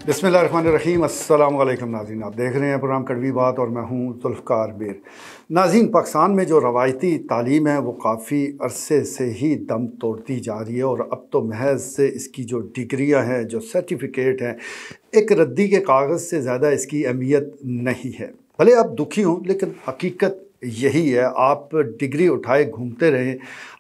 बिस्मिल्लाहिर्रहमानिर्रहीम। अस्सलाम वालेकुम नाज़रीन, आप देख रहे हैं प्रोग्राम कड़वी बात और मैं हूं ज़ुल्फ़िकार बेर। नाज़रीन, पाकिस्तान में जो रवायती तालीम है वो काफ़ी अरसे से ही दम तोड़ती जा रही है और अब तो महज से इसकी जो डिग्रियां हैं, जो सर्टिफिकेट हैं, एक रद्दी के कागज़ से ज़्यादा इसकी अहमियत नहीं है। भले आप दुखी हों, लेकिन हकीकत यही है। आप डिग्री उठाए घूमते रहें,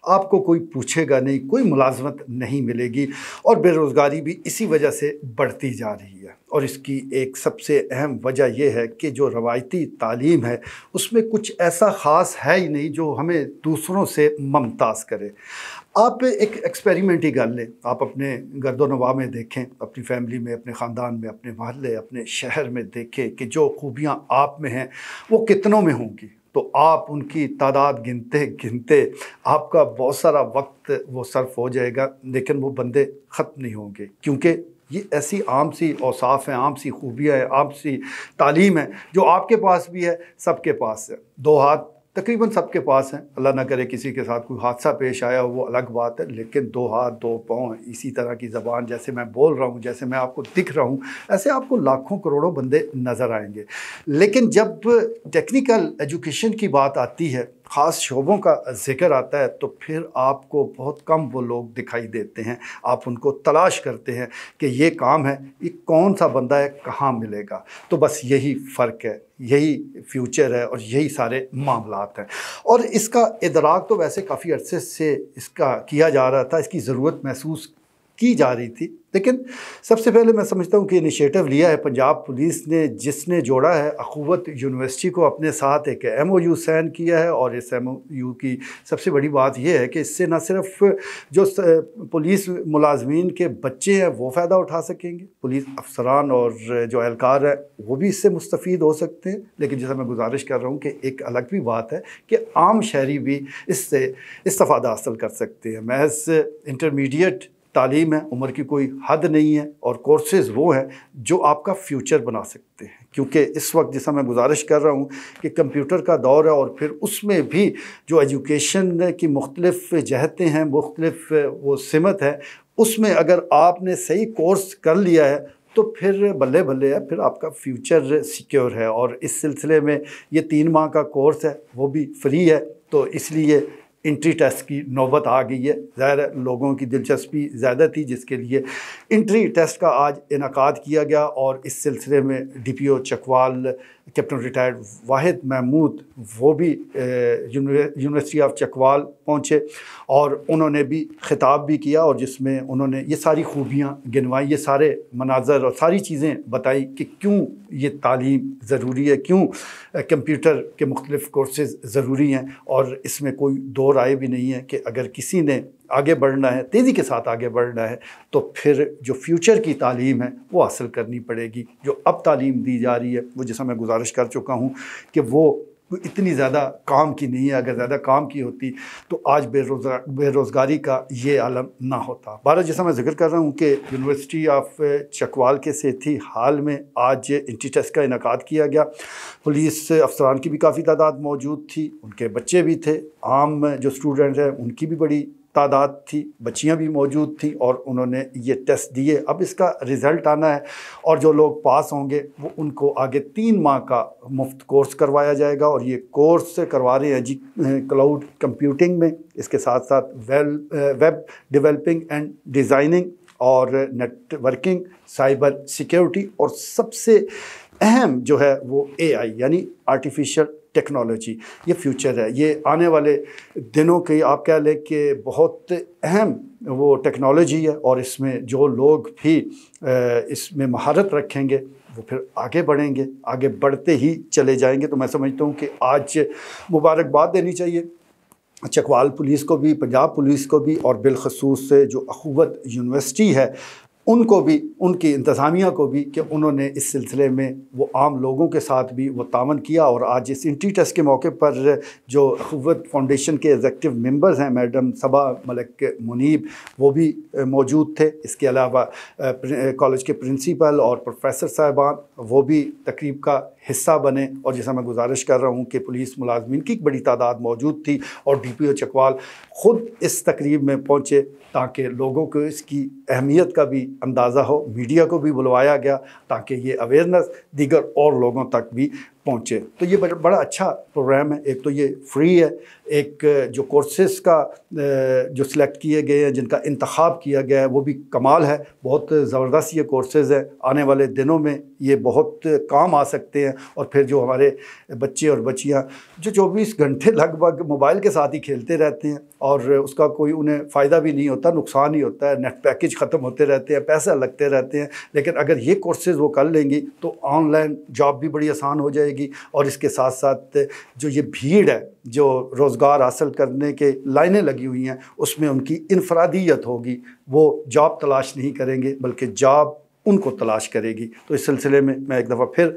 आपको कोई पूछेगा नहीं, कोई मुलाजमत नहीं मिलेगी और बेरोज़गारी भी इसी वजह से बढ़ती जा रही है। और इसकी एक सबसे अहम वजह यह है कि जो रवायती तालीम है उसमें कुछ ऐसा ख़ास है ही नहीं जो हमें दूसरों से मुमताज़ करे। आप एक एक्सपेरिमेंट ही कर लें, आप अपने गर्दो-नवाह में देखें, अपनी फैमिली में, अपने ख़ानदान में, अपने मोहल्ले, अपने शहर में देखें कि जो खूबियाँ आप में हैं वो कितनों में होंगी। तो आप उनकी तादाद गिनते गिनते आपका बहुत सारा वक्त वो सर्फ हो जाएगा, लेकिन वो बंदे ख़त्म नहीं होंगे, क्योंकि ये ऐसी आम सी औसाफ हैं, आम सी खूबियाँ हैं, आम सी तालीम है जो आपके पास भी है, सबके पास है। दो हाथ तकरीबन सबके पास हैं। अल्लाह ना करे किसी के साथ कोई हादसा पेश आया वो अलग बात है, लेकिन दो हाथ, दो पाँव, इसी तरह की ज़बान, जैसे मैं बोल रहा हूँ, जैसे मैं आपको दिख रहा हूँ, ऐसे आपको लाखों करोड़ों बंदे नज़र आएंगे। लेकिन जब टेक्निकल एजुकेशन की बात आती है, ख़ास शोबों का ज़िक्र आता है, तो फिर आपको बहुत कम वो लोग दिखाई देते हैं। आप उनको तलाश करते हैं कि ये काम है, ये कौन सा बंदा है, कहाँ मिलेगा। तो बस यही फ़र्क है, यही फ्यूचर है और यही सारे मामलात हैं। और इसका इदराक तो वैसे काफ़ी अरसे से इसका किया जा रहा था, इसकी ज़रूरत महसूस की जा रही थी। लेकिन सबसे पहले मैं समझता हूँ कि इनिशिएटिव लिया है पंजाब पुलिस ने, जिसने जोड़ा है अख़ुवत यूनिवर्सिटी को अपने साथ, एक MOU साइन किया है। और इस MOU की सबसे बड़ी बात यह है कि इससे न सिर्फ जो पुलिस मुलाजमीन के बच्चे हैं वो फ़ायदा उठा सकेंगे, पुलिस अफसरान और जो एहलकार है वो भी इससे मुस्तफ़ीद हो सकते हैं, लेकिन जैसा मैं गुजारिश कर रहा हूँ कि एक अलग भी बात है कि आम शहरी भी इससे इस्तिफ़ादा हासिल कर सकते हैं। महज इंटरमीडिएट तालीम है, उम्र की कोई हद नहीं है और कोर्सेज़ वो हैं जो आपका फ्यूचर बना सकते हैं। क्योंकि इस वक्त जैसा मैं गुजारिश कर रहा हूँ कि कंप्यूटर का दौर है और फिर उसमें भी जो एजुकेशन की मुख्तलिफ जहतें हैं, मुख्तलिफ वो सिमत है, उसमें अगर आपने सही कोर्स कर लिया है तो फिर बल्ले बल्ले है, फिर आपका फ्यूचर सिक्योर है। और इस सिलसिले में ये 3 माह का कोर्स है, वो भी फ्री है, तो इसलिए इंट्री टेस्ट की नौबत आ गई है। ज़ाहिर लोगों की दिलचस्पी ज़्यादा थी, जिसके लिए इंट्री टेस्ट का आज इनकाद किया गया। और इस सिलसिले में DPO चकवाल कैप्टन रिटायर्ड वाहिद महमूद वो भी यूनिवर्सिटी ऑफ चकवाल पहुँचे और उन्होंने भी ख़िताब भी किया, और जिसमें उन्होंने ये सारी खूबियाँ गिनवाई, ये सारे मनाज़र और सारी चीज़ें बताई कि क्यों ये तालीम ज़रूरी है, क्यों कंप्यूटर के मुख्तलिफ़ कोर्सेज़ ज़रूरी हैं। और इसमें कोई दो राय भी नहीं है कि अगर किसी ने आगे बढ़ना है, तेज़ी के साथ आगे बढ़ना है, तो फिर जो फ्यूचर की तालीम है वो हासिल करनी पड़ेगी। जो अब तालीम दी जा रही है वो, जैसा मैं गुजारिश कर चुका हूँ कि वो इतनी ज़्यादा काम की नहीं है। अगर ज़्यादा काम की होती तो आज बेरोज़गारी का ये आलम ना होता। भारत, जैसा मैं जिक्र कर रहा हूँ कि यूनिवर्सिटी ऑफ चकवाल के सेठी हाल में आज इंट्री टेस्ट का इनकाद किया गया। पुलिस अफसरान की भी काफ़ी तादाद मौजूद थी, उनके बच्चे भी थे, आम जो स्टूडेंट हैं उनकी भी बड़ी तादाद थी, बच्चियां भी मौजूद थी और उन्होंने ये टेस्ट दिए। अब इसका रिज़ल्ट आना है और जो लोग पास होंगे वो उनको आगे 3 माह का मुफ्त कोर्स करवाया जाएगा। और ये कोर्स करवा रहे हैं जी क्लाउड कंप्यूटिंग में, इसके साथ साथ वेब डेवलपिंग एंड डिज़ाइनिंग और नेटवर्किंग, साइबर सिक्योरिटी, और सबसे अहम जो है वो AI यानी आर्टिफिशियल टेक्नोलॉजी। ये फ्यूचर है, ये आने वाले दिनों की आप कह लें कि बहुत अहम वो टेक्नोलॉजी है। और इसमें जो लोग भी इसमें महारत रखेंगे वो फिर आगे बढ़ेंगे, आगे बढ़ते ही चले जाएंगे। तो मैं समझता हूँ कि आज मुबारकबाद देनी चाहिए चकवाल पुलिस को भी, पंजाब पुलिस को भी, और बिलखसूस जो अख़ुवत यूनिवर्सिटी है उनको भी, उनकी इंतज़ामिया को भी, कि उन्होंने इस सिलसिले में वो आम लोगों के साथ भी वो तावन किया। और आज इस इंट्री टेस्ट के मौके पर जो अख़ुवत फाउंडेशन के एग्जीक्यूटिव मेंबर्स हैं, मैडम सबा मलिक मुनीब, वो भी मौजूद थे। इसके अलावा कॉलेज के प्रिंसिपल और प्रोफेसर साहिबान वो भी तकरीब का हिस्सा बने। और जैसा मैं गुजारिश कर रहा हूँ कि पुलिस मुलाजमीन की एक बड़ी तादाद मौजूद थी और DPO चकवाल ख़ुद इस तकरीब में पहुँचे ताकि लोगों को इसकी अहमियत का भी अंदाज़ा हो। मीडिया को भी बुलवाया गया ताकि ये अवेयरनेस दीगर और लोगों तक भी पहुँचे। तो ये बड़ा अच्छा प्रोग्राम है। एक तो ये फ्री है, एक जो कोर्सेज़ का जो सिलेक्ट किए गए हैं, जिनका इंतखाब किया गया है, वो भी कमाल है। बहुत ज़बरदस्त ये कोर्सेज़ हैं, आने वाले दिनों में ये बहुत काम आ सकते हैं। और फिर जो हमारे बच्चे और बच्चियाँ जो 24 घंटे लगभग मोबाइल के साथ ही खेलते रहते हैं और उसका कोई उन्हें फ़ायदा भी नहीं होता, नुकसान ही होता है। नेट पैकेज ख़त्म होते रहते हैं, पैसे लगते रहते हैं। लेकिन अगर ये कोर्सेज़ वो कर लेंगी तो ऑनलाइन जॉब भी बड़ी आसान हो जाएगी। और इसके साथ साथ जो ये भीड़ है जो रोज़गार हासिल करने के लाइनें लगी हुई हैं, उसमें उनकी इनफरादियत होगी। वो जॉब तलाश नहीं करेंगे बल्कि जॉब उनको तलाश करेगी। तो इस सिलसिले में मैं एक दफ़ा फिर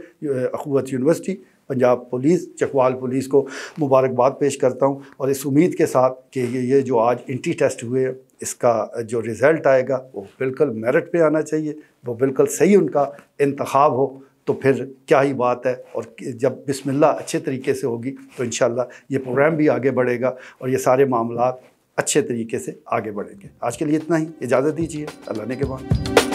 Akhuwat university, Punjab police, Chakwal police को मुबारकबाद पेश करता हूँ। और इस उम्मीद के साथ कि ये जो आज इंट्री टेस्ट हुए, इसका जो रिज़ल्ट आएगा वो बिल्कुल मेरिट पे आना चाहिए, वो बिल्कुल सही उनका इंतखाब हो। तो फिर क्या ही बात है। और जब बिस्मिल्लाह अच्छे तरीके से होगी तो इंशाअल्लाह ये प्रोग्राम भी आगे बढ़ेगा और ये सारे मामलात अच्छे तरीके से आगे बढ़ेंगे। आज के लिए इतना ही, इजाज़त दीजिए। अल्लाह ने के बाद।